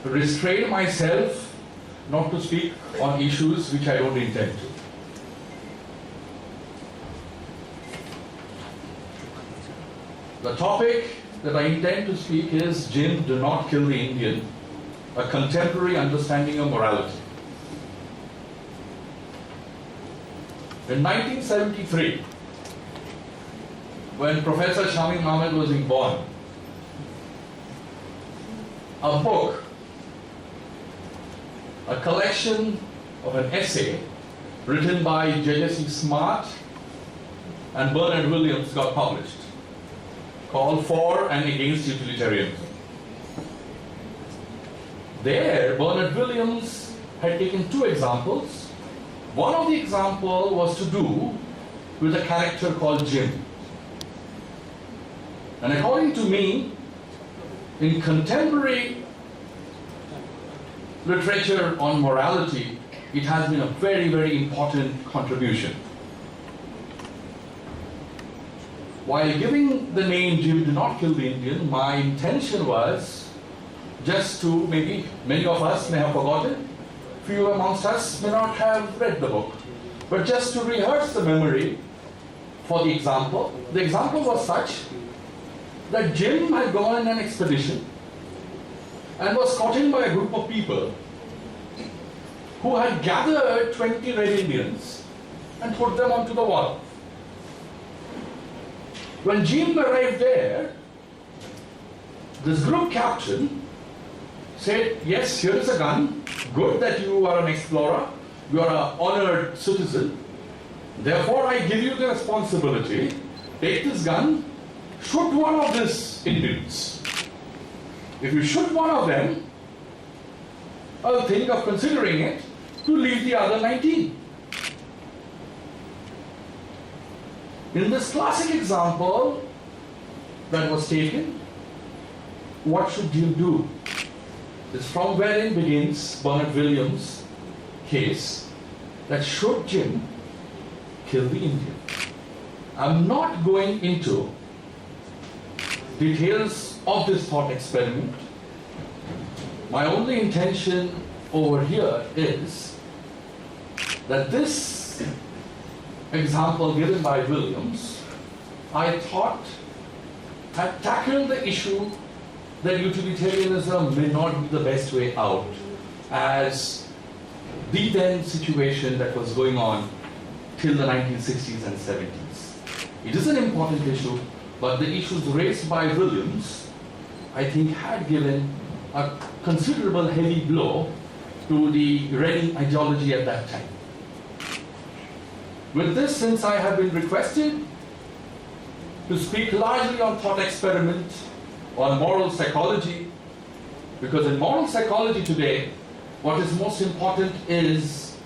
restrain myself not to speak on issues which I don't intend to. The topic that I intend to speak is Jim, Do Not Kill the Indian, a contemporary understanding of morality. In 1973, when Professor Shamim Ahmed was being born, a book, a collection of an essay written by J.S.E. Smart and Bernard Williams got published, called For and Against Utilitarianism. There, Bernard Williams had taken two examples. One of the examples was to do with a character called Jim. And according to me, in contemporary literature on morality, it has been a very, very important contribution. While giving the name Jim, Do Not Kill the Indian, my intention was just to, maybe many of us may have forgotten, few amongst us may not have read the book, but just to rehearse the memory for the example. The example was such that Jim had gone on an expedition and was caught in by a group of people who had gathered 20 Red Indians and put them onto the wall. When Jim arrived there, this group captain said, yes, here is a gun. Good that you are an explorer. You are an honored citizen. Therefore, I give you the responsibility. Take this gun, shoot one of these Indians. If you shoot one of them, I'll think of considering it to leave the other 19. In this classic example that was taken, what should Jim do? This is from wherein begins Bernard Williams' case, that should Jim kill the Indian? I'm not going into details of this thought experiment. My only intention over here is that this example given by Williams, I thought, had tackled the issue that utilitarianism may not be the best way out, as the then situation that was going on till the 1960s and 70s. It is an important issue, but the issues raised by Williams, I think, had given a considerable heavy blow to the Reading ideology at that time. With this, since I have been requested to speak largely on thought experiment, on moral psychology, because in moral psychology today, what is most important is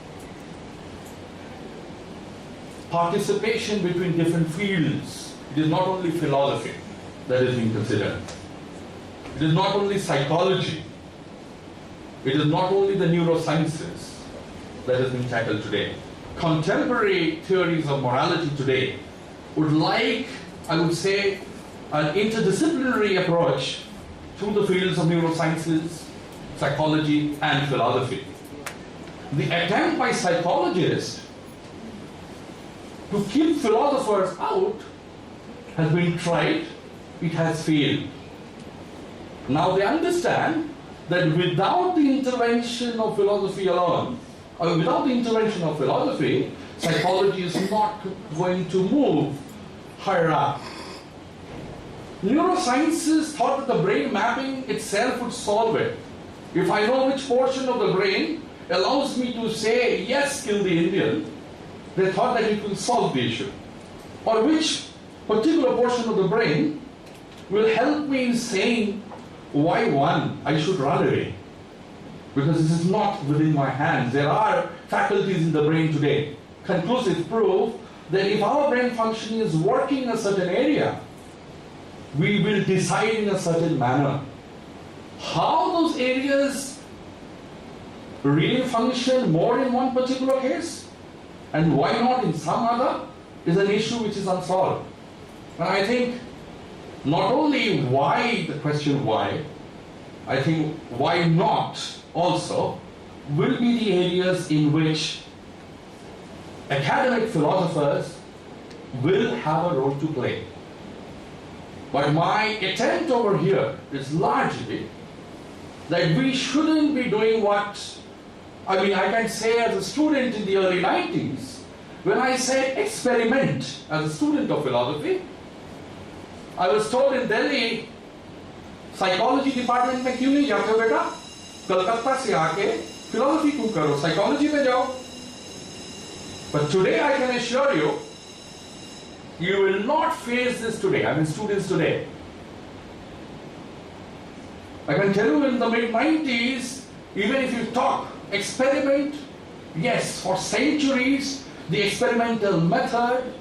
participation between different fields. It is not only philosophy that is being considered. It is not only psychology. It is not only the neurosciences that is being tackled today. Contemporary theories of morality today would like, I would say, an interdisciplinary approach through the fields of neurosciences, psychology, and philosophy. The attempt by psychologists to keep philosophers out has been tried, it has failed. Now they understand that without the intervention of philosophy alone, or without the intervention of philosophy, psychology is not going to move higher up. Neurosciences thought that the brain mapping itself would solve it. If I know which portion of the brain allows me to say, yes, kill the Indian, they thought that it will solve the issue. Or which particular portion of the brain will help me in saying, why one, I should run away. Because this is not within my hands. There are faculties in the brain today, conclusive proof that if our brain function is working in a certain area, we will decide in a certain manner. How those areas really function more in one particular case, and why not in some other, is an issue which is unsolved. And I think not only why, the question why, I think why not also, will be the areas in which academic philosophers will have a role to play. But my attempt over here is largely that we shouldn't be doing what, I can say as a student in the early 90s, when I said experiment as a student of philosophy, I was told in Delhi, psychology department में क्यों नहीं जाते हो बेटा? कलकत्ता से आके philosophy क्यों करो? Psychology में जाओ. But today I can assure you, you will not face this today. Students today. I can tell you in the mid-90s, even if you talk experiment, yes, for centuries, the experimental method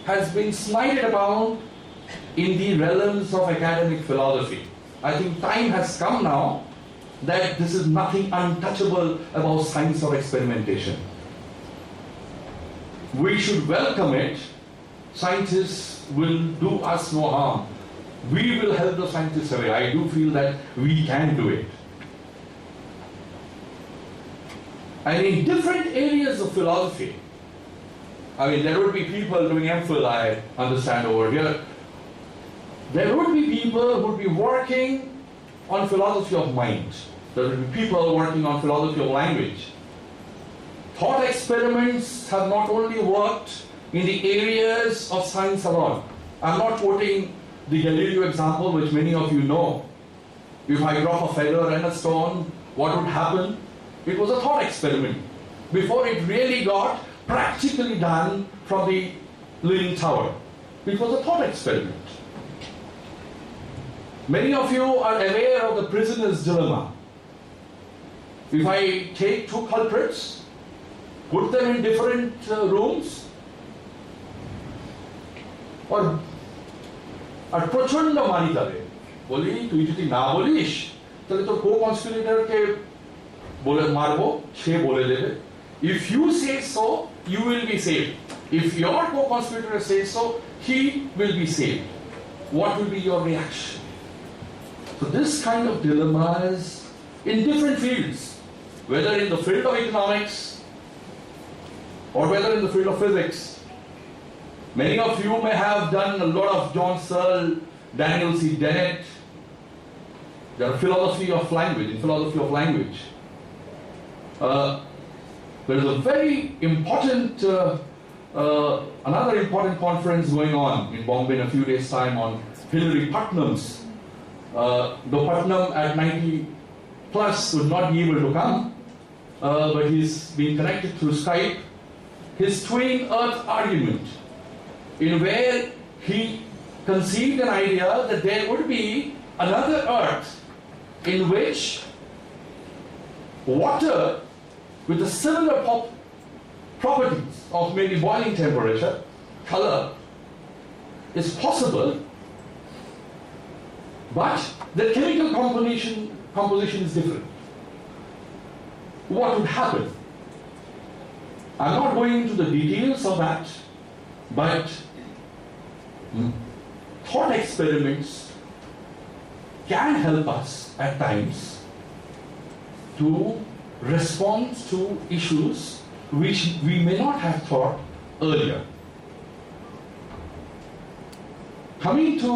has been smited about in the realms of academic philosophy. I think time has come now that this is nothing untouchable about science of experimentation. We should welcome it. Scientists will do us no harm. We will help the scientists away. I do feel that we can do it. And in different areas of philosophy, there would be people doing MPhil, I understand, over here. There would be people who would be working on philosophy of mind. There would be people working on philosophy of language. Thought experiments have not only worked in the areas of science alone. I'm not quoting the Galileo example, which many of you know. If I drop a feather and a stone, what would happen? It was a thought experiment before it really got practically done from the Leaning Tower. It was a thought experiment. Many of you are aware of the prisoner's dilemma. If I take two culprits, put them in different rooms, আর প্রচন্ড মারি তাদের বলি তুই যদি না বলিস তাহলে তোর কো-কনস্পিরেটরকে বলে মারবো সে বলে দেবে if you say so you will be saved if your co-conspirator says so he will be saved what will be your reaction so this kind of dilemmas in different fields whether in the field of economics or whether in the field of physics. Many of you may have done a lot of John Searle, Daniel C. Dennett. There are philosophy of language, in philosophy of language. There is a very important, another important conference going on in Bombay in a few days' time on Hilary Putnam's. Though Putnam at 90 plus would not be able to come, but he's been connected through Skype. His twin earth argument, in where he conceived an idea that there would be another earth in which water with the similar properties of maybe boiling temperature, color, is possible, but the chemical composition is different. What would happen? I'm not going into the details of that, but thought experiments can help us at times to respond to issues which we may not have thought earlier. Coming to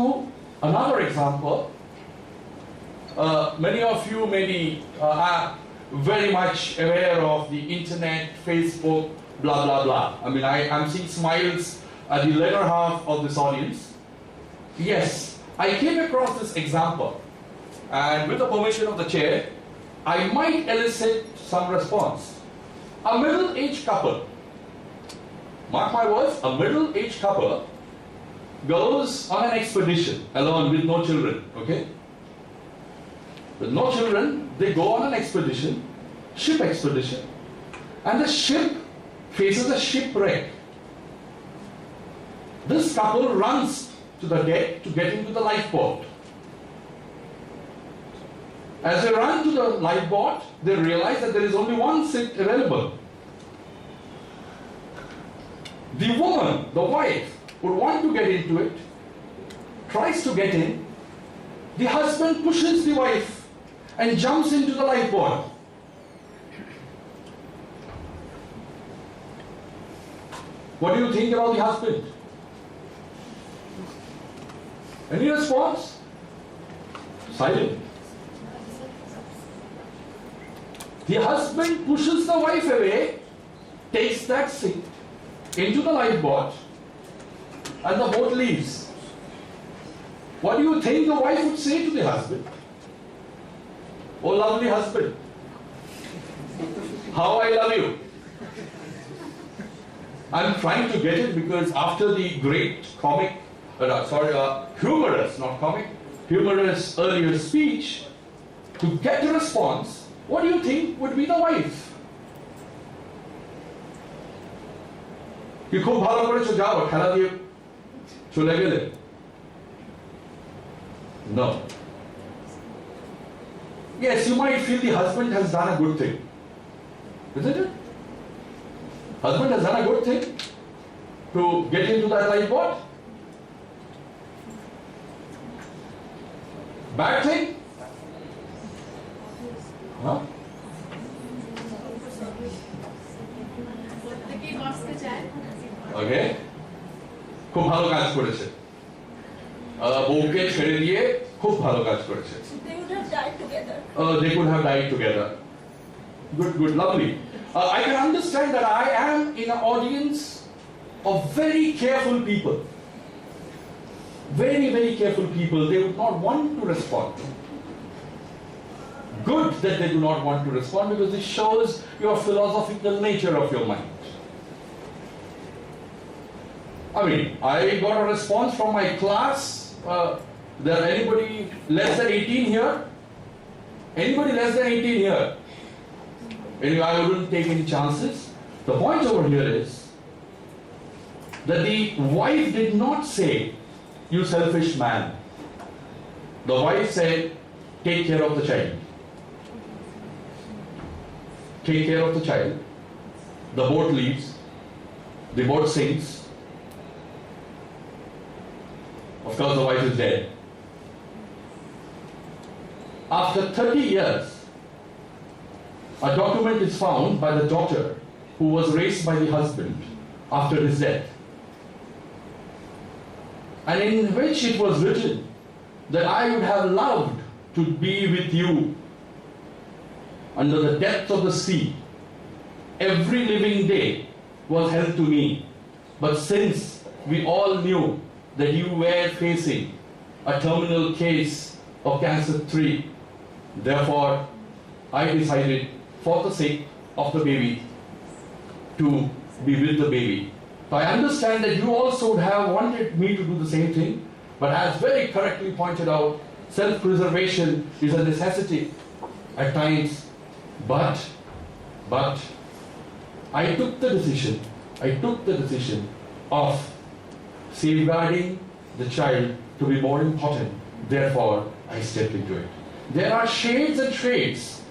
another example, many of you may be very much aware of the internet, Facebook, blah, blah, blah. I'm seeing smiles at the latter half of this audience. Yes, I came across this example, and with the permission of the chair, I might elicit some response. A middle-aged couple, mark my words, a middle-aged couple goes on an expedition alone with no children, okay? With no children, they go on an expedition, ship expedition, and the ship faces a shipwreck. This couple runs to the deck to get into the lifeboat. As they run to the lifeboat, they realize that there is only one seat available. The woman, the wife, would want to get into it, tries to get in. The husband pushes the wife and jumps into the lifeboat. What do you think about the husband? Any response? Silent. The husband pushes the wife away, takes that seat into the lifeboat, and the boat leaves. What do you think the wife would say to the husband? Oh, lovely husband, how I love you. I'm trying to get it because after the great humorous, not comic, humorous earlier speech, to get a response, what do you think would be the wife? কি খুব ভালো করেছো, যাও খেলা দিয়ে চলে গেলে? No. Yes, you might feel the husband has done a good thing. Isn't it? Husband has done a good thing to get into that lifeboat. Bad thing? Huh? Okay. খুব ভালো কাজ করেছে, বউকে ছেড়ে দিয়ে খুব ভালো কাজ করেছে। They would have died together. They could have died together. Good, lovely. I can understand that I am in an audience of very careful people. Very, very careful people. They would not want to respond. Good that they do not want to respond, because this shows your philosophical nature of your mind. I mean, I got a response from my class. There anybody less than 18 here? Anybody less than 18 here? Anyway, I wouldn't take any chances. The point over here is that the wife did not say, you selfish man. The wife said, take care of the child. Take care of the child. The boat leaves. The boat sinks. Of course, the wife is dead. After 30 years, a document is found by the daughter who was raised by the husband after his death, and in which it was written that I would have loved to be with you under the depth of the sea. Every living day was held to me, but since we all knew that you were facing a terminal case of cancer 3, therefore I decided, for the sake of the baby, to be with the baby. So I understand that you also would have wanted me to do the same thing, but as very correctly pointed out, self-preservation is a necessity at times, but I took the decision of safeguarding the child to be more important, therefore I stepped into it. There are shades and trades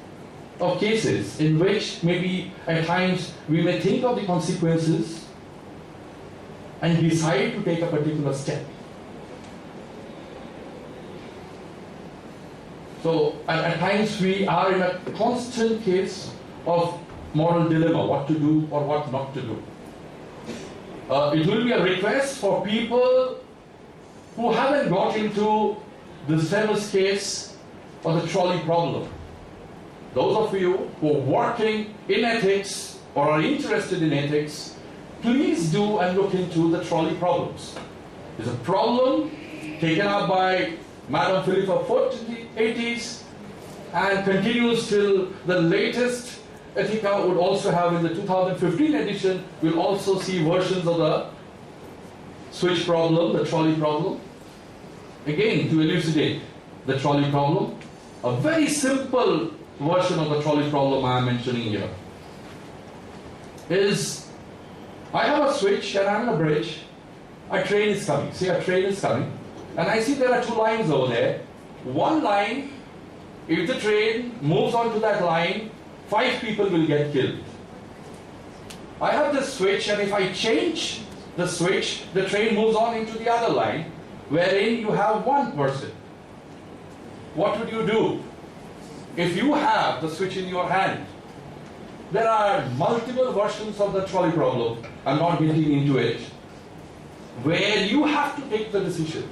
of cases in which maybe at times we may think of the consequences and decide to take a particular step. So at times we are in a constant case of moral dilemma, what to do or what not to do. It will be a request for people who haven't got into this famous case of the trolley problem. Those of you who are working in ethics or are interested in ethics, please do and look into the trolley problems. It's a problem taken up by Madam Philippa Foot in the 80s and continues till the latest. Ethica would also have in the 2015 edition, we'll also see versions of the switch problem, the trolley problem. Again, to elucidate the trolley problem, a very simple version of the trolley problem I am mentioning here is, I have a switch and I'm on a bridge, a train is coming. See, a train is coming, and I see there are 2 lines over there. One line, if the train moves onto that line, 5 people will get killed. I have this switch, and if I change the switch, the train moves on into the other line, wherein you have 1 person. What would you do? if you have the switch in your hand, there are multiple versions of the trolley problem. I'm not getting into it. Where you have to take the decision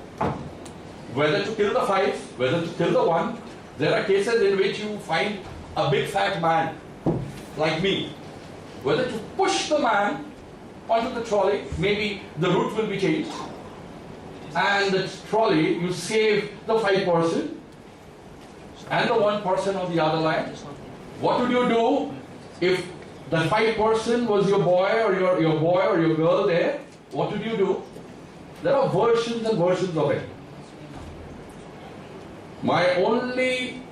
whether to kill the 5, whether to kill the 1. There are cases in which you find a big fat man like me, whether to push the man onto the trolley, maybe the route will be changed, and the trolley, you save the 5 person and the 1 person on the other line. What would you do if the 5 person was your boy or your boy or your girl there? What would you do? There are versions and versions of it. My only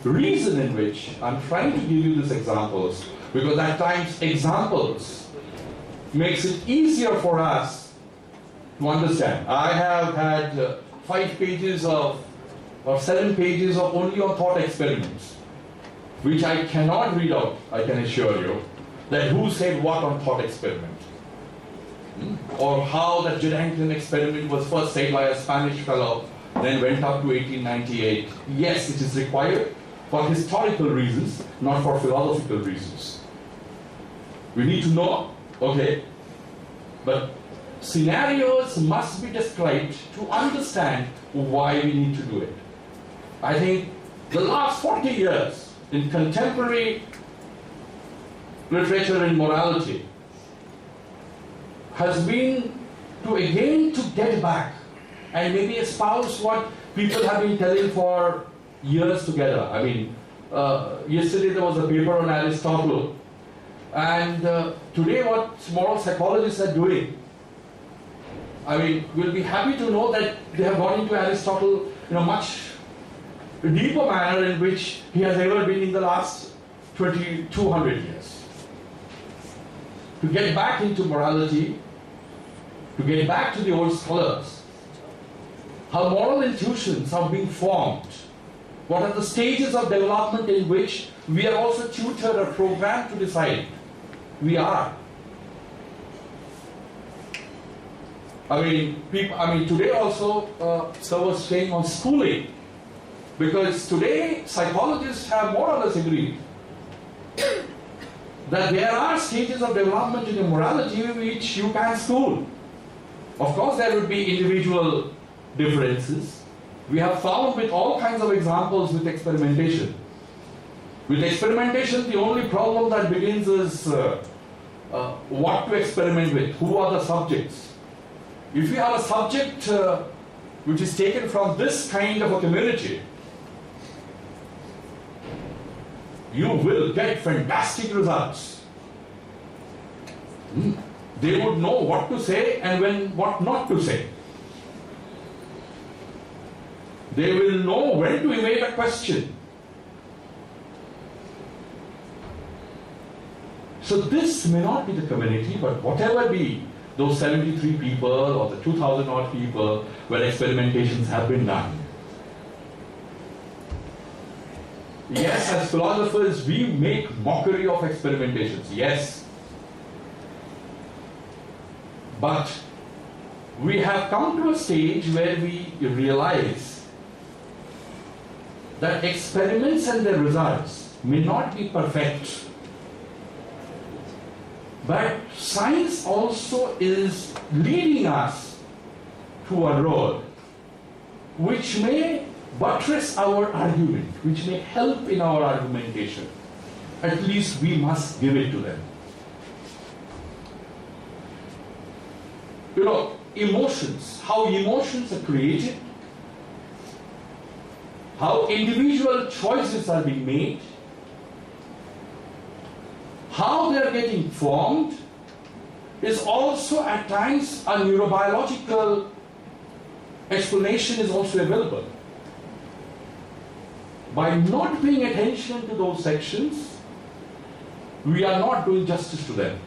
reason in which I'm trying to give you these examples, because at times examples makes it easier for us to understand. I have had 5 pages of or 7 pages of only on thought experiments, which I cannot read out, I can assure you, that who said what on thought experiment. Or how the Gedanken experiment was first said by a Spanish fellow, then went up to 1898. Yes, it is required for historical reasons, not for philosophical reasons. We need to know, okay, but scenarios must be described to understand why we need to do it. I think the last 40 years in contemporary literature and morality has been to get back and maybe espouse what people have been telling for years together. I mean, yesterday there was a paper on Aristotle, and today what moral psychologists are doing, I mean, we'll be happy to know that they have gone into Aristotle in a much deeper manner in which he has ever been in the last 200 years. To get back into morality, to get back to the old scholars, how moral intuitions are being formed, what are the stages of development in which we are also tutored or programmed to decide we are. I mean, today also, sir was saying on schooling, because today psychologists have more or less agreed that there are stages of development in your morality which you can school. Of course, there would be individual differences. We have found with all kinds of examples with experimentation. With experimentation, the only problem that begins is what to experiment with, who are the subjects. If you have a subject which is taken from this kind of a community, you will get fantastic results. They would know what to say and what not to say. They will know when to evade a question. So this may not be the community, but whatever be those 73 people or the 2,000 odd people where experimentations have been done. Yes, as philosophers, we make mockery of experimentations, yes. But we have come to a stage where we realize that experiments and their results may not be perfect. But science also is leading us to a road which may buttress our argument, which may help in our argumentation. At least we must give it to them. You know, emotions, how emotions are created, how individual choices are being made, how they are getting formed, is also at times a neurobiological explanation is also available. By not paying attention to those sections, we are not doing justice to them.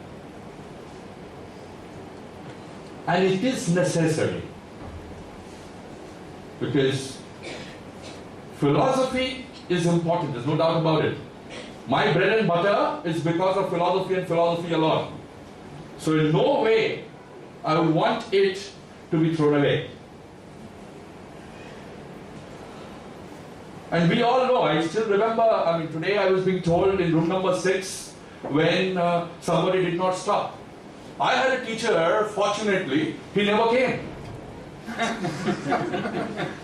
And it is necessary, because philosophy is important, there's no doubt about it. My bread and butter is because of philosophy and philosophy alone. So in no way I would want it to be thrown away. And we all know, I still remember, today I was being told in room number 6 when somebody did not stop. I had a teacher, fortunately, he never came.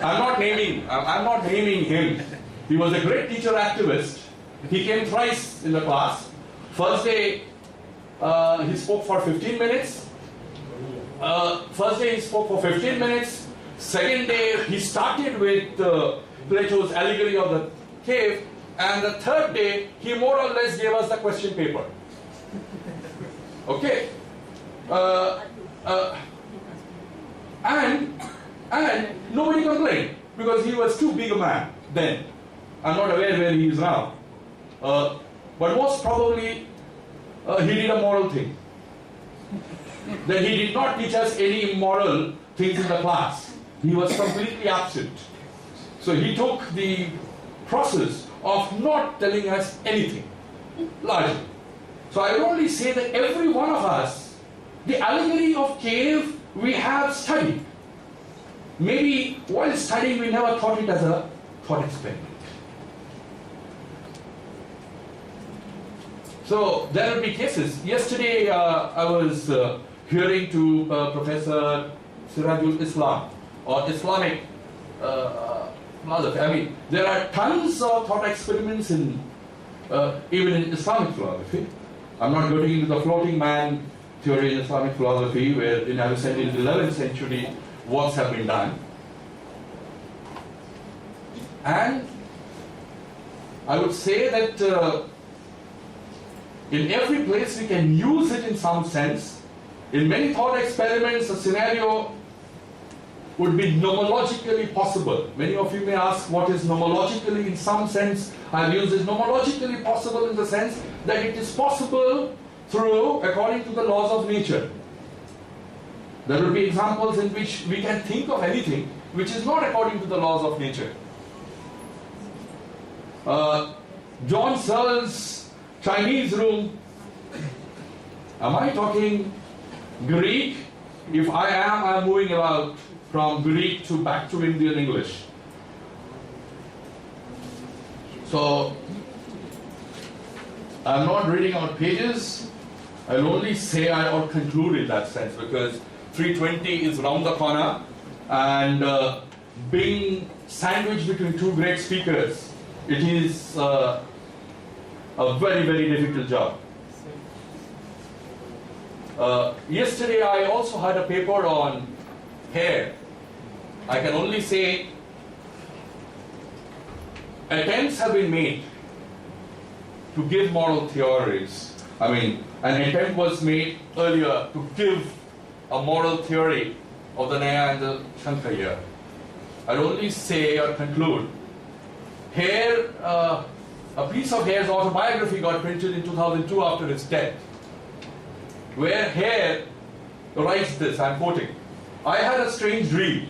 I'm not naming him. He was a great teacher activist. He came thrice in the class. First day, he spoke for 15 minutes. Second day, he started with Plato's allegory of the cave. And the third day, he more or less gave us the question paper. Okay? And nobody complained because he was too big a man then. I'm not aware where he is now. But most probably, he did a moral thing. Then he did not teach us any immoral things in the class. He was completely absent. So he took the process of not telling us anything, largely. So I would only say that every one of us, the allegory of cave we have studied. Maybe while studying we never thought it as a thought experiment. So there will be cases. Yesterday I was hearing to Professor Sirajul Islam or Islamic philosophy. There are tons of thought experiments in even in Islamic philosophy. I'm not going into the floating man theory in Islamic philosophy, where in the 11th century works have been done. And I would say that in every place we can use it in some sense. In many thought experiments, a scenario would be nomologically possible. Many of you may ask what is nomologically. In some sense, I've used it nomologically possible in the sense that it is possible through, according to the laws of nature. There will be examples in which we can think of anything which is not according to the laws of nature. John Searle's Chinese room. Am I talking Greek? If I am, I'm moving about from Greek to back to Indian English. So, I'm not reading out pages. I'll only say or conclude in that sense, because 320 is round the corner, and being sandwiched between two great speakers, it is a very, very difficult job. Yesterday I also had a paper on hair. I can only say attempts have been made to give moral theories. An attempt was made earlier to give a moral theory of the Nyaya and the Shankaya. I'll only say or conclude. Hare, a piece of Hare's autobiography got printed in 2002 after his death, where Hare writes this, I'm quoting, "I had a strange dream,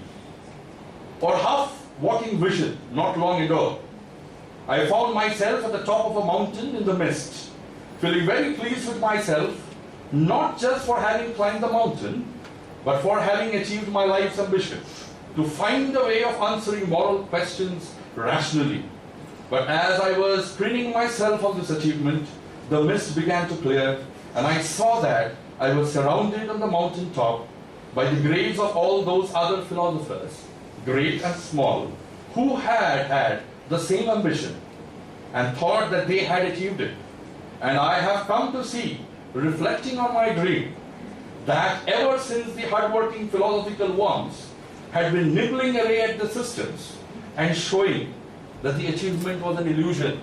or half-walking vision, not long ago. I found myself at the top of a mountain in the mist, feeling very pleased with myself, not just for having climbed the mountain, but for having achieved my life's ambition, to find a way of answering moral questions rationally. But as I was preening myself of this achievement, the mist began to clear, and I saw that I was surrounded on the mountain top by the graves of all those other philosophers, great and small, who had the same ambition and thought that they had achieved it. And I have come to see, reflecting on my dream, that ever since the hard-working philosophical worms had been nibbling away at the systems and showing that the achievement was an illusion."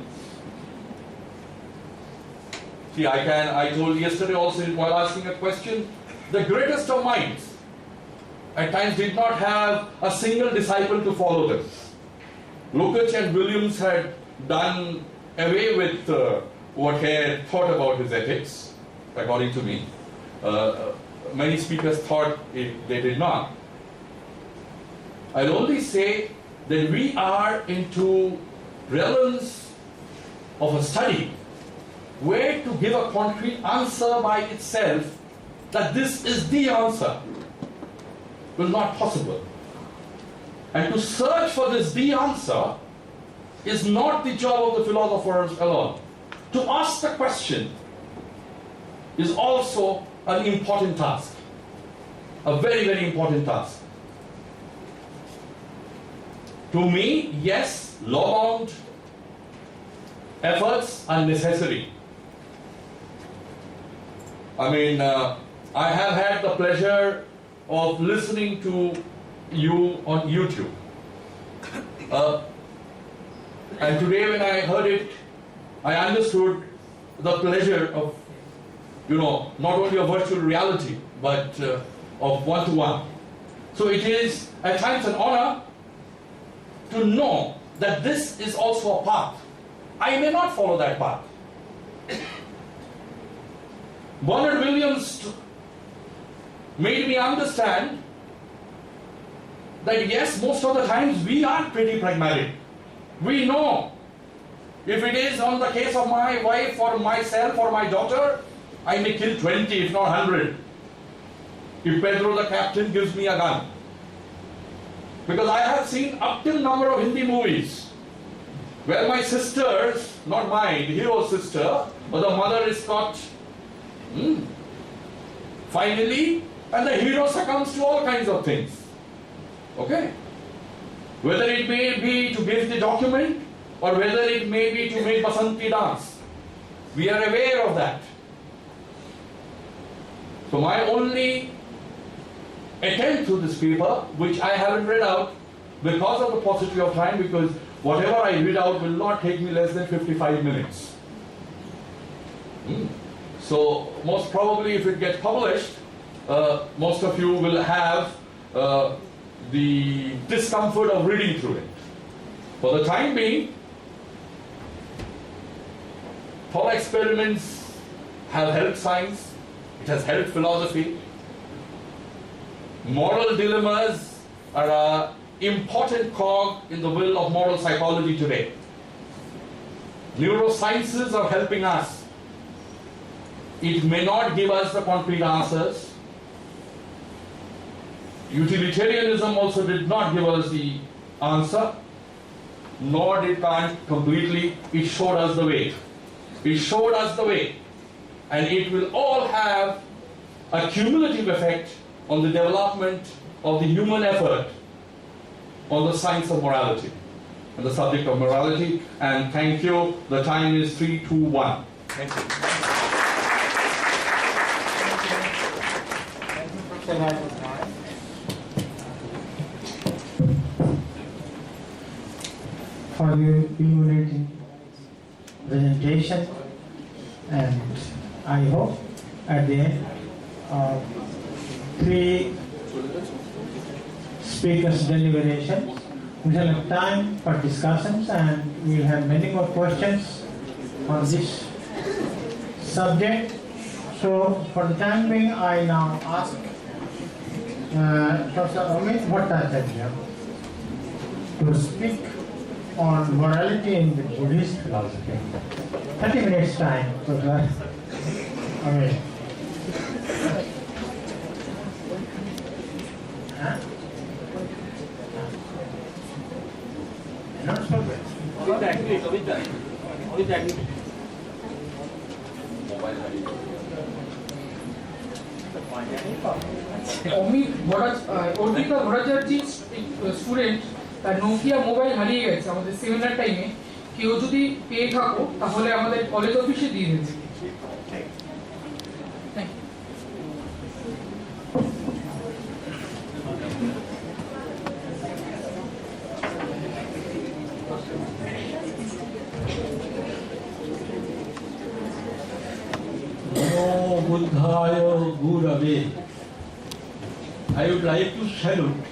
See, I told yesterday also while asking a question, the greatest of minds at times did not have a single disciple to follow them. Lukács and Williams had done away with what Hare thought about his ethics, according to me. Many speakers thought they did not. I'll only say that we are into realms of a study where to give a concrete answer by itself, that this is the answer, will not possible. And to search for this the answer is not the job of the philosophers alone. To ask the question is also an important task, a very, very important task. To me, yes, law-bound efforts are necessary. I mean, I have had the pleasure of listening to you on YouTube. And today when I heard it, I understood the pleasure of, not only of virtual reality, but of one-to-one. So it is at times an honor to know that this is also a path. I may not follow that path. Bernard Williams made me understand that yes, most of the times we are pretty pragmatic. We know if it is on the case of my wife or myself or my daughter, I may kill 20 if not 100 if Pedro the captain gives me a gun. Because I have seen up till number of Hindi movies where my sisters, not mine, the hero's sister, or the mother is caught finally, and the hero succumbs to all kinds of things. Okay? Whether it may be to give the document or whether it may be to make Basanti dance. We are aware of that. So my only attempt to this paper, which I haven't read out because of the paucity of time, because whatever I read out will not take me less than 55 minutes. So most probably if it gets published, most of you will have the discomfort of reading through it. For the time being, thought experiments have helped science, it has helped philosophy. Moral dilemmas are an important cog in the wheel of moral psychology today. Neurosciences are helping us. It may not give us the concrete answers. Utilitarianism also did not give us the answer, nor did Kant completely. It showed us the way. It showed us the way. And it will all have a cumulative effect on the development of the human effort on the science of morality, on the subject of morality. And thank you. The time is 3, 2, 1. Thank you. For your illuminating presentation, and I hope at the end 3 speakers' deliberation we shall have time for discussions, and we will have many more questions on this subject. So for the time being, I now ask Professor Amit Bhattacharjee to speak on morality in the Buddhist philosophy. 30 minutes time, Professor Amit. Not so good. Amit Bhattacharjee student তার Nokia mobile হারিয়ে গেছে আমাদের seminar টাইমে। কেউ যদি পেয়ে থাকো তাহলে আমাদের কলেজ অফিসে দিয়ে দেবে। Buddhaya Gurave. I would like to salute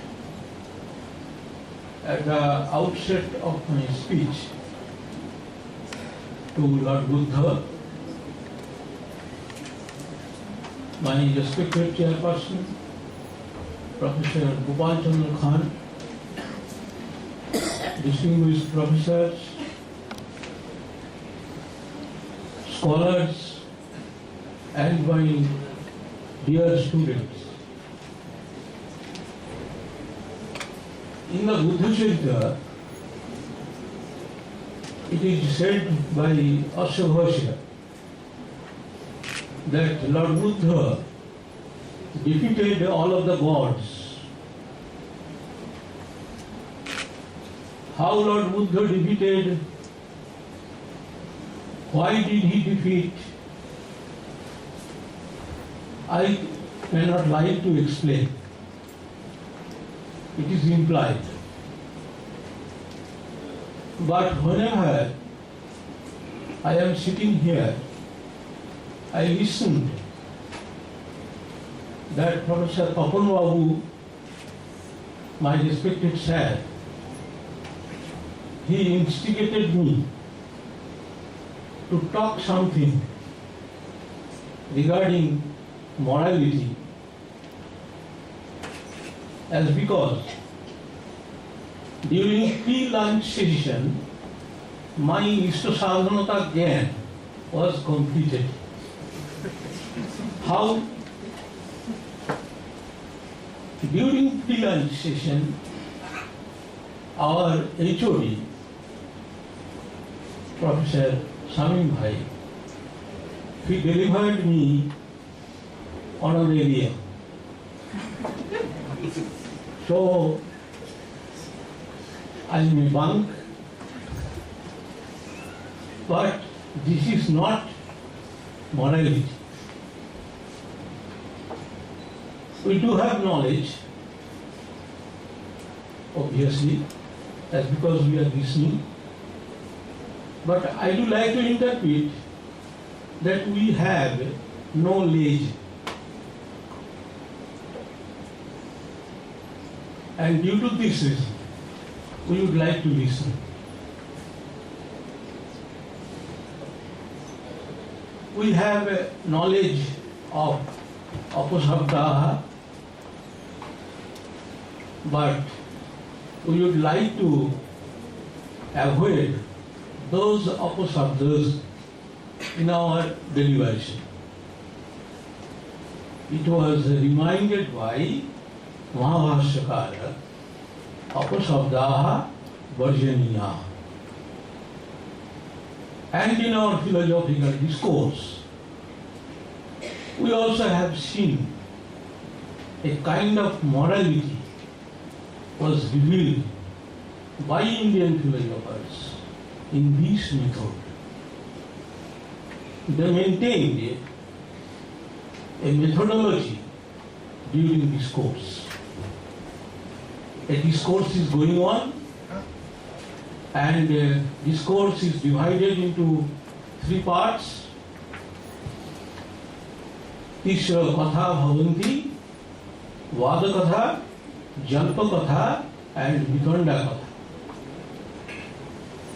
at the outset of my speech to Lord Buddha, my respected chairperson, Professor Bhattacharjee Khan, distinguished professors, scholars, and my dear students. In the Buddha Center, it is said by Ashabhasya that Lord Buddha defeated all of the gods. How Lord Buddha defeated? Why did he defeat? I cannot like to explain. It is implied. But whenever I am sitting here, I listened that Professor Papan Babu, my respected sir, he instigated me to talk something regarding morality, as because during pre-lunch session, my Ishta Gyan was completed. How? During pre-lunch session, our HOD, Professor Samim Bhai, he delivered me on a radio. So, I may bunk, but this is not morality. We do have knowledge, obviously, that's because we are listening. But I do like to interpret that we have knowledge. And due to this reason, we would like to listen. We have a knowledge of Apasabdaha, but we would like to avoid those Apasabdas in our deliberation. It was reminded by Mahabhashyakara, Apasabdaha Varjaniya. And in our philosophical discourse, we also have seen a kind of morality was revealed by Indian philosophers in this method. They maintained a methodology during discourse. A discourse is going on, and discourse is divided into three parts. Tisra Katha Bhavanti, Vada Katha, Jalpa Katha, and Vitanda Katha.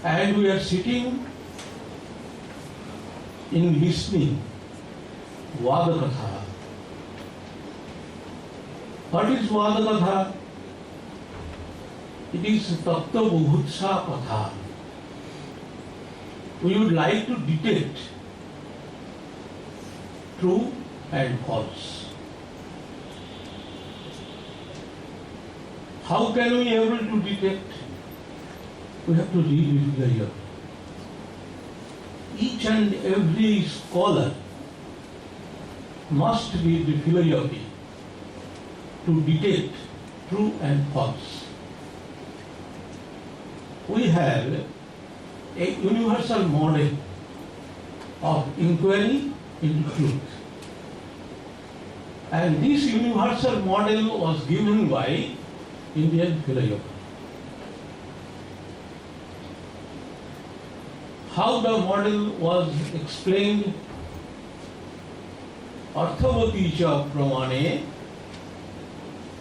And we are sitting in listening Vada Katha. What is Vada Katha? It is Tattva Bhutsa Katha. We would like to detect true and false. How can we be able to detect? We have to read with clearly. Each and every scholar must read the philosophy to detect true and false. We have a universal model of inquiry into truth. And this universal model was given by Indian philosophy. How the model was explained? Arthavati cha pramane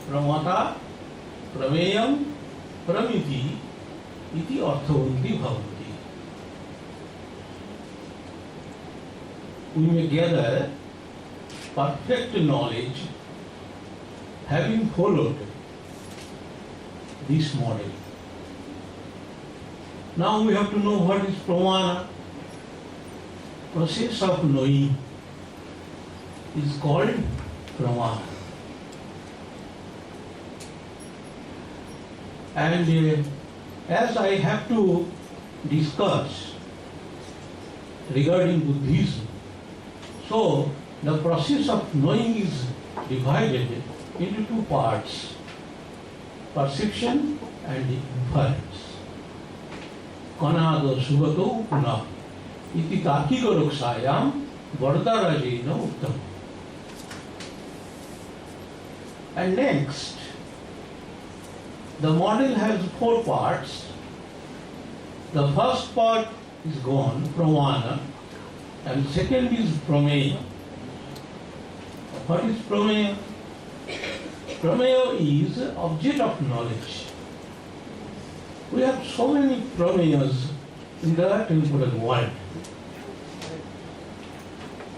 pramata prameyam pramiti iti arthavanti bhavanti. We may gather perfect knowledge having followed this model. Now we have to know what is pramana. Process of knowing is called pramana. And as I have to discuss regarding Buddhism. So the process of knowing is divided into two parts, perception and inference. Kanado sugato puna iti takiko ruksayam Bhattacharjee uttam. And next, the model has four parts. The first part is gone, pramana, and second is prameya. What is prameya? Prameya is object of knowledge. We have so many prameyas in the temporal world.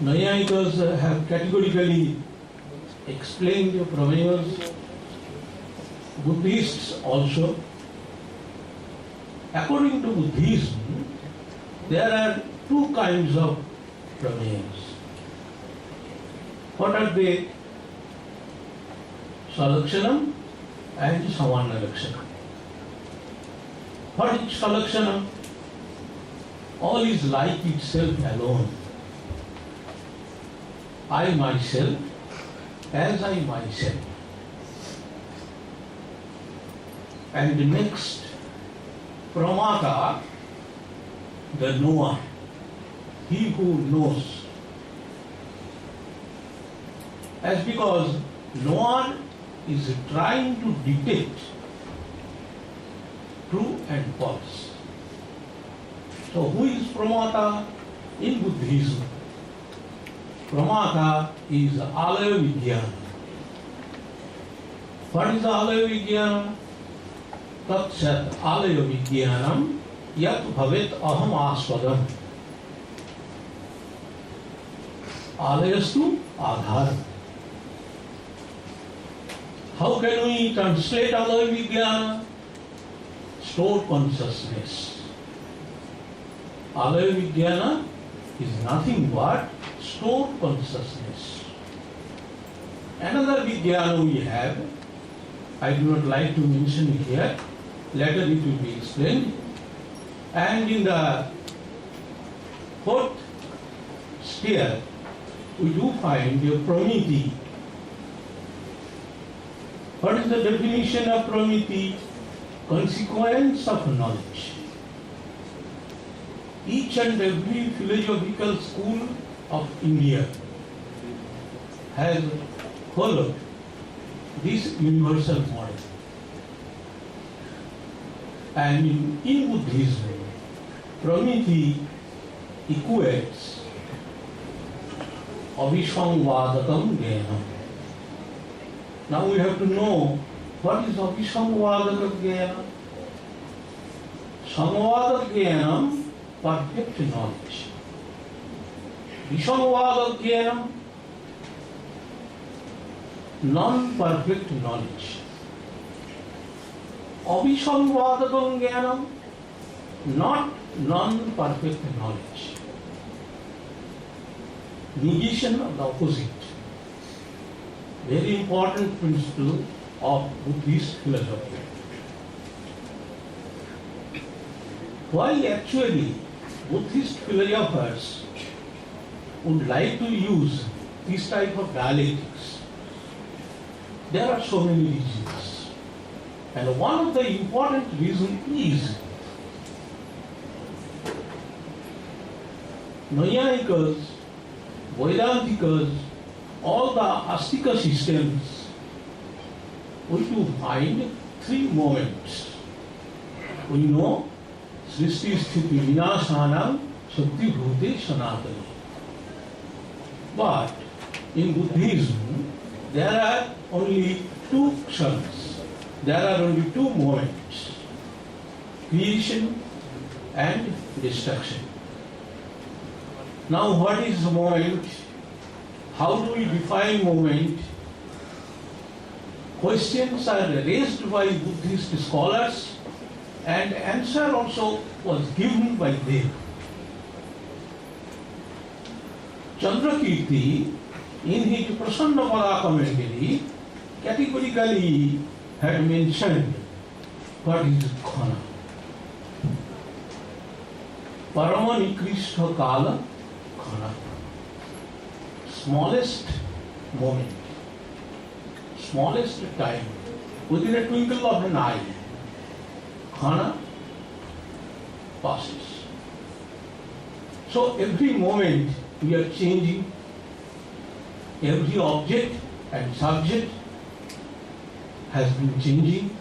Nayayikas have categorically explained the prameyas, Buddhists also. According to Buddhism, there are two kinds of prameyas. What are they? Salakshanam and Samanalakshanam. What is Salakshanam? All is like itself alone. I myself, as I myself. And the next, Pramata, the knower, he who knows. As because knower is trying to detect true and false. So who is Pramata in Buddhism? Pramata is Alaya Vijnana. What is Alaya Vijnana? Tat Sat Alaya Vijnanam Yat Bhavet Aham Aswadam. Alayastu Adharam. How can we translate Alaya Vijnana? Stored consciousness. Alaya Vijnana is nothing but stored consciousness. Another Vijnana we have, I do not like to mention it here, later it will be explained. And in the fourth sphere, we do find the pramiti. What is the definition of pramiti? Consequence of knowledge. Each and every philosophical school of India has followed this universal model. And in Buddhism, pramiti equates avishamvadatam jnanam. Now we have to know what is avishamvadatam jnanam. Samvadatam jnanam, perfect knowledge. Vishamvadatam jnanam, non-perfect knowledge. Avishamvadatam jnanam, not non-perfect knowledge. Negation of the opposite. Very important principle of Buddhist philosophy. Why actually Buddhist philosophers would like to use this type of dialectics? There are so many reasons. And one of the important reasons is Nayayikas, Vedantikas, all the Astika systems, we do find three moments. We know Srishti Sthiti Vinashanam Shakti Bhute Sanatani. But in Buddhism, there are only two kshanas. There are only two moments, creation and destruction. Now what is the moment? How do we define moment? Questions are raised by Buddhist scholars and answer also was given by them. Chandrakirti, in his Prasannapada commentary, categorically had mentioned what is khana. Parama Nikrishta Kala Khana. Smallest moment, smallest time, within a twinkle of an eye, Khana passes. So every moment we are changing, every object and subject has been changing.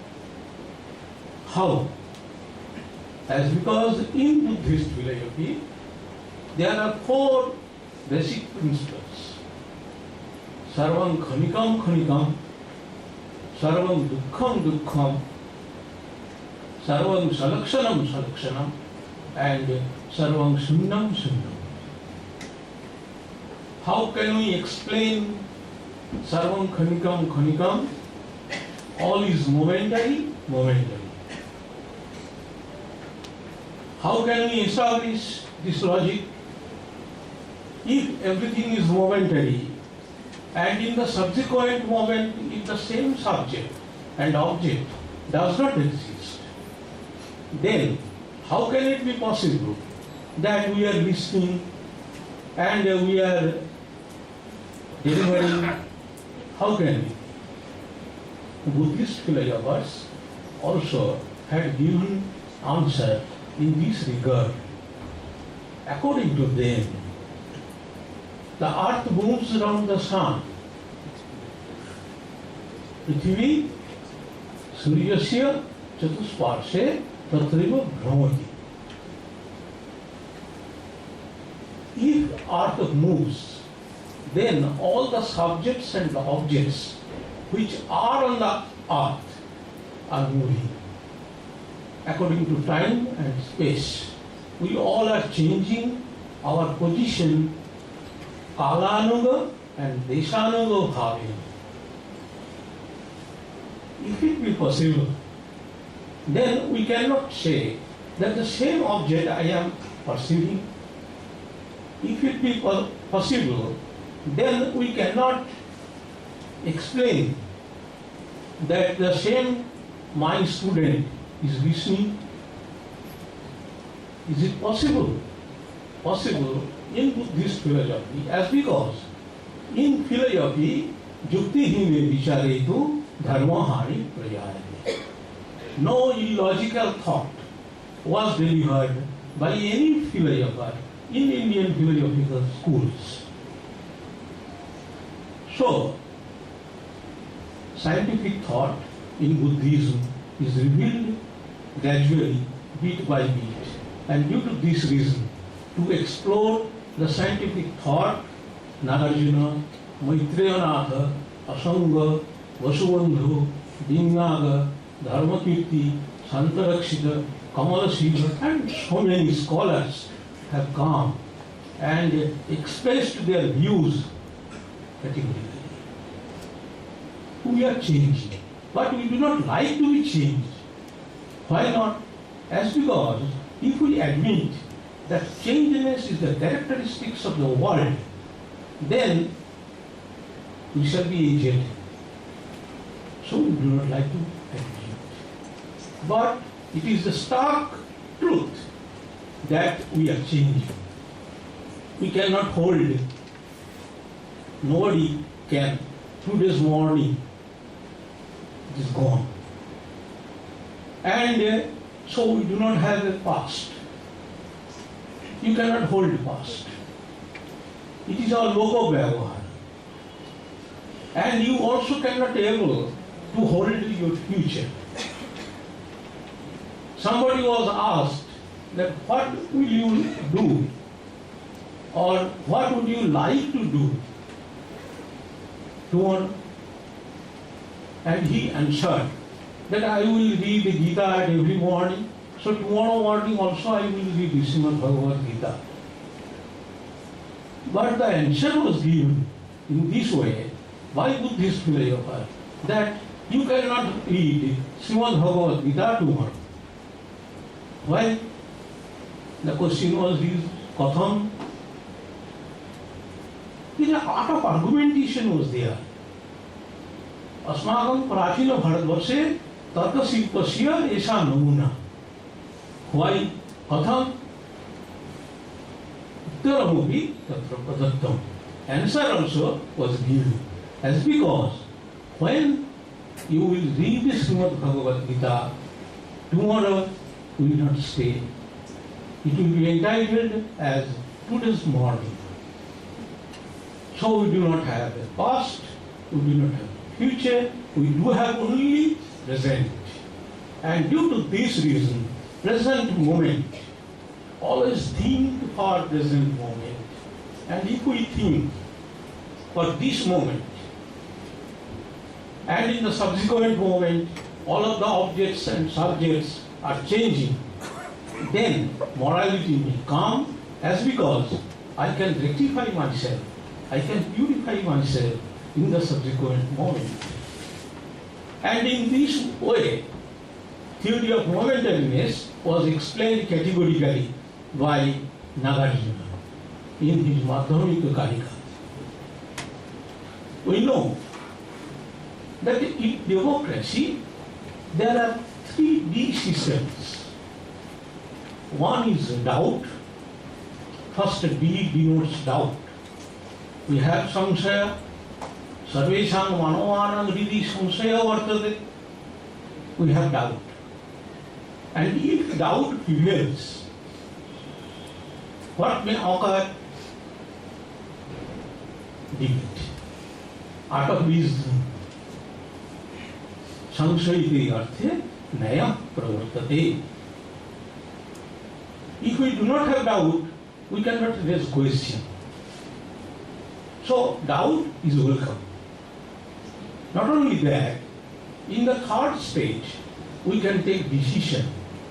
How? As because in Buddhist philosophy there are 4 basic principles. Sarvam khanikam khanikam, sarvam dukkham dukkham, sarvam salakshanam salakshanam, and sarvam sunnam sunnam. How can we explain sarvam khanikam khanikam? All is momentary, momentary. How can we establish this logic? If everything is momentary, and in the subsequent moment, if the same subject and object does not exist, then how can it be possible that we are listening and we are delivering? How can we? Buddhist philosophers also had given answer in this regard. According to them, the earth moves around the sun. Prithvi Suryasya Chatusparshe Tatraiva Bhramati. If earth moves, then all the subjects and the objects which are on the earth are moving. According to time and space, we all are changing our position Kalanuga and Deshanuga Bhavi. If it be possible, then we cannot say that the same object I am perceiving. If it be possible, then we cannot explain that the same my student is listening. Is it possible? Possible in Buddhist philosophy, as because in philosophy, Jukti hime vicharetu dharma hari prayayate. No illogical thought was delivered by any philosopher in Indian philosophical schools. So, scientific thought in Buddhism is revealed gradually, bit by bit, and due to this reason, to explore the scientific thought, Nagarjuna, Maitreyanath, Asanga, Vasubandhu, Dingaga, Dharmakirti, Santarakshita, Kamalasiva, and so many scholars have come and expressed their views categorically. We are changing, but we do not like to be changed. Why not? As because if we admit that changiness is the characteristics of the world, then we shall be aged. So we do not like to admit. But it is the stark truth that we are changing. We cannot hold it. Nobody can. Today's morning, it is gone. And so we do not have a past. You cannot hold the past. It is our logo vyavahar. And you also cannot able to hold your future. Somebody was asked that what will you do or what would you like to do tomorrow? And he answered that I will read the Gita every morning. So tomorrow morning also I will read the Srimad Bhagavad Gita. But the answer was given in this way by Buddhist philosopher that you cannot read Srimad Bhagavad Gita tomorrow. Why? The question was this, Katham? A art of argumentation was there. Asmakam prachina bharatvarshe tarka silpasya esha namuna. Why? Katham? Uttaramupi tatra pradattam. Answer also was given. As because when you will read the Srimad Bhagavad Gita, tomorrow will not stay. It will be entitled as today's morning. So we do not have the past, we do not have the future, we do have only present. And due to this reason, present moment, always think for present moment. And if we think for this moment, and in the subsequent moment, all of the objects and subjects are changing, then morality will come, as because I can rectify myself, I can purify myself in the subsequent moment. And in this way, theory of momentariness was explained categorically by Nagarjuna in his Madhyamika Karika. We know that in democracy there are 3 D systems. One is doubt. First D denotes doubt. We have samsaya. Sarvesham manovanam ridi samsaya vartate. We have doubt. And if doubt prevails, what may occur? Debate. Out of wisdom. Samsayite arthe naya pravartate. If we do not have doubt, we cannot raise question. So doubt is welcome. Not only that, in the third stage, we can take decision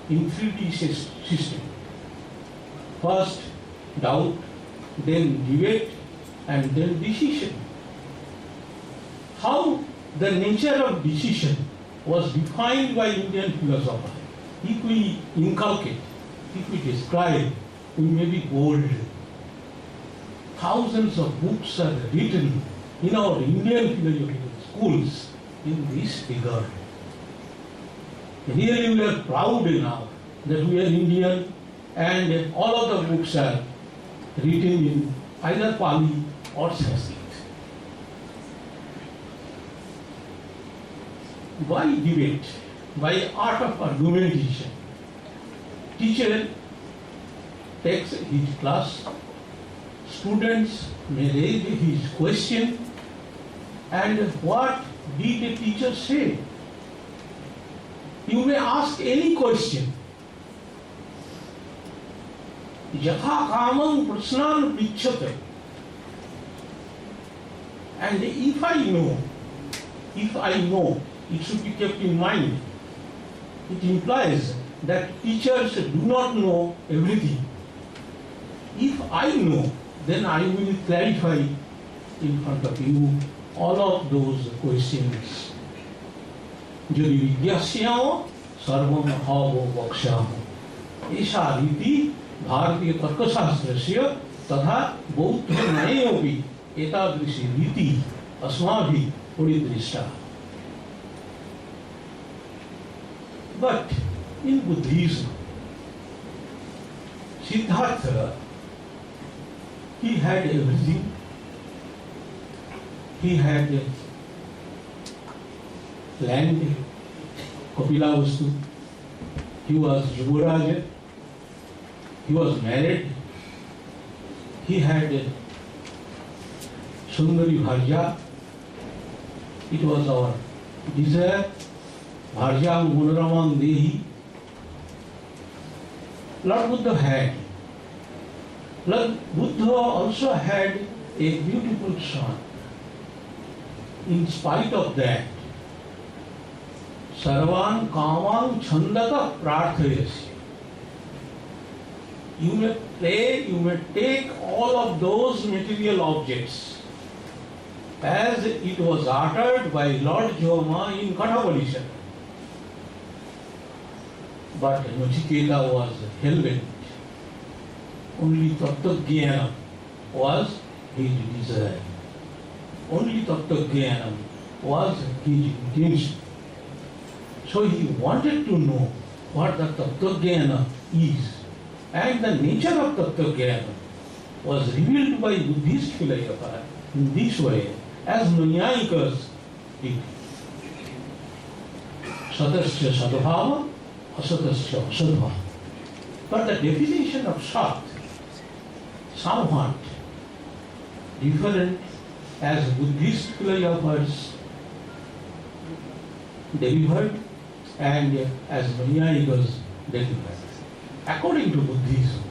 in 3D system. First doubt, then debate, and then decision. How the nature of decision was defined by Indian philosopher. If we inculcate, if we describe, we may be bold. Thousands of books are written in our Indian philosophical schools in this regard. Really we are proud now that we are Indian, and all of the books are written in either Pali or Sanskrit. Why debate? By art of argumentation. Teacher takes his class, students may raise his question, and what did the teacher say? You may ask any question. Yatha kamam prasnan picchate. And if I know, it should be kept in mind. It implies that teachers do not know everything. If I know, then I will clarify in front of you all of those questions. Jodi vidyasyamo sarvam havo vakshamo. ऐसा रीति भारतीय तर्कशास्त्रस्य तथा बौद्ध न्यायोपि एतादृशी रीति अस्माभिः परिदृष्टा. But in Buddhism, Siddhartha, he had everything. He had land, Kapilavastu. He was Yuvaraja. He was married. He had Sundari Bharja. It was our desire. Bharjam Gunaramam Dehi. Lord Buddha had. Lord Buddha also had a beautiful son. In spite of that, Sarvan Kaman Chandata Prarthayasya. You may play, you may take all of those material objects as it was uttered by Lord Joma in Kathapadisha. But Nachiketa was hell-bent. Only Tattva-jnana was his desire. Only Tattva-jnana was his intention. So he wanted to know what the Tattva-jnana is and the nature of Tattva-jnana. was revealed by Buddhist philosopher in this way, as Naiyayikas did. Satasya sadbhava, asatasya asadbhava. But the definition of sat, somewhat different as Buddhist philosophers delivered and as Naiyayikas delivered. According to Buddhism,